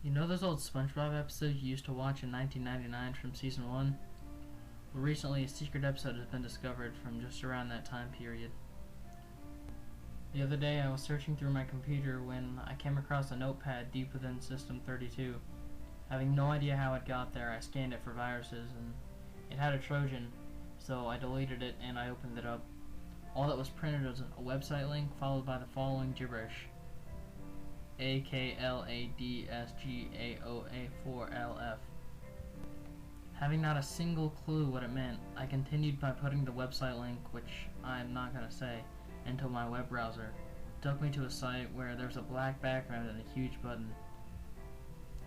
You know those old SpongeBob episodes you used to watch in 1999 from season 1? Well, recently a secret episode has been discovered from just around that time period. The other day I was searching through my computer when I came across a notepad deep within System 32. Having no idea how it got there, I scanned it for viruses and it had a Trojan, so I deleted it and I opened it up. All that was printed was a website link followed by the following gibberish: AKLADSGAOA4LF. Having not a single clue what it meant, I continued by putting the website link, which I'm not going to say, into my web browser. It took me to a site where there was a black background and a huge button.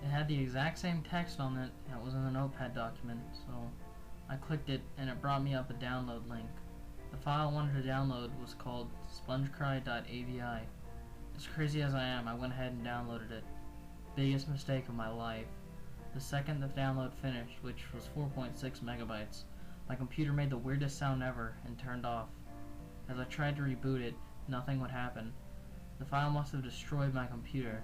It had the exact same text on it that was in the notepad document, so I clicked it and it brought me up a download link. The file I wanted to download was called Spongecry.avi. As crazy as I am, I went ahead and downloaded it. Biggest mistake of my life. The second the download finished, which was 4.6 megabytes, my computer made the weirdest sound ever and turned off. As I tried to reboot it, nothing would happen. The file must have destroyed my computer,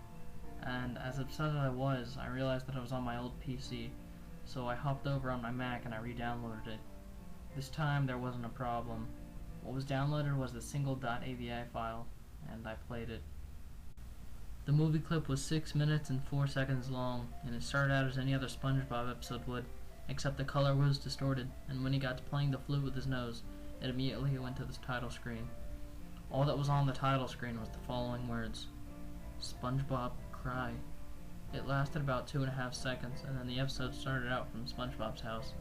and as upset as I was, I realized that I was on my old PC, so I hopped over on my Mac and I re-downloaded it. This time there wasn't a problem. What was downloaded was the single .avi file, and I played it. The movie clip was 6 minutes and 4 seconds long, and it started out as any other SpongeBob episode would, except the color was distorted, and when he got to playing the flute with his nose, it immediately went to the title screen. All that was on the title screen was the following words: SpongeBob Cry. It lasted about 2.5 seconds, and then the episode started out from SpongeBob's house.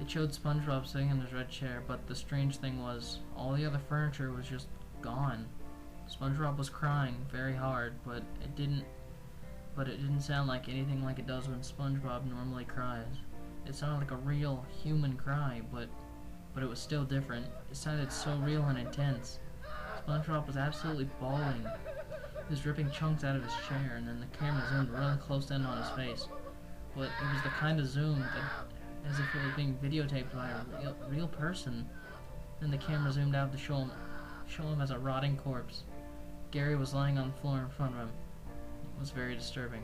It showed SpongeBob sitting in his red chair, but the strange thing was, all the other furniture was just gone. SpongeBob was crying very hard, but it didn't sound like anything like it does when SpongeBob normally cries. It sounded like a real human cry, but it was still different. It sounded so real and intense. SpongeBob was absolutely bawling. He was ripping chunks out of his chair, and then the camera zoomed really close in on his face. But it was the kind of zoom that, as if it was being videotaped by a real person. Then the camera zoomed out to show him as a rotting corpse. Gary was lying on the floor in front of him. It was very disturbing.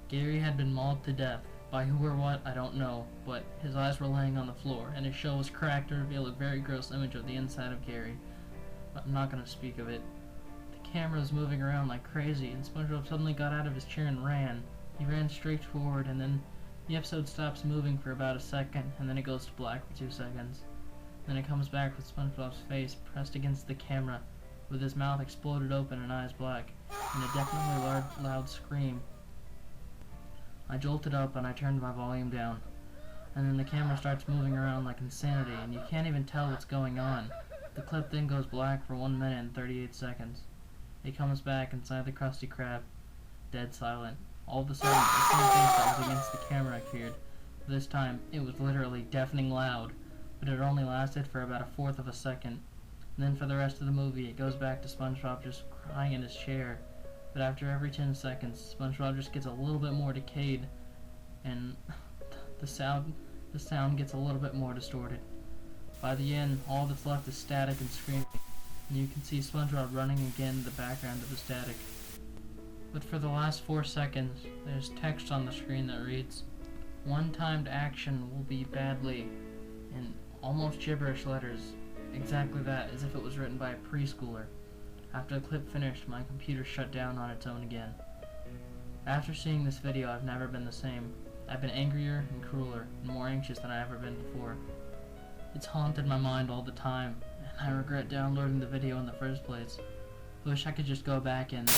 Gary had been mauled to death. By who or what, I don't know, but his eyes were laying on the floor, and his shell was cracked to reveal a very gross image of the inside of Gary. But I'm not going to speak of it. The camera was moving around like crazy, and SpongeBob suddenly got out of his chair and ran. He ran straight forward, and then the episode stops moving for about a second, and then it goes to black for 2 seconds. Then it comes back with SpongeBob's face pressed against the camera, with his mouth exploded open and eyes black, and a definitely loud scream. I jolted up and I turned my volume down, and then the camera starts moving around like insanity, and you can't even tell what's going on. The clip then goes black for 1 minute and 38 seconds. It comes back inside the Krusty Krab, dead silent. All of a sudden, the same face that was against the camera appeared. This time, it was literally deafening loud, but it only lasted for about 1/4 of a second. And then for the rest of the movie, it goes back to SpongeBob just crying in his chair. But after every 10 seconds, SpongeBob just gets a little bit more decayed, and the sound gets a little bit more distorted. By the end, all that's left is static and screaming, and you can see SpongeBob running again in the background of the static. But for the last 4 seconds, there's text on the screen that reads, "One-timed action will be badly," in almost gibberish letters. Exactly that, as if it was written by a preschooler. After the clip finished, my computer shut down on its own again. After seeing this video, I've never been the same. I've been angrier and crueler and more anxious than I've ever been before. It's haunted my mind all the time, and I regret downloading the video in the first place. I wish I could just go back and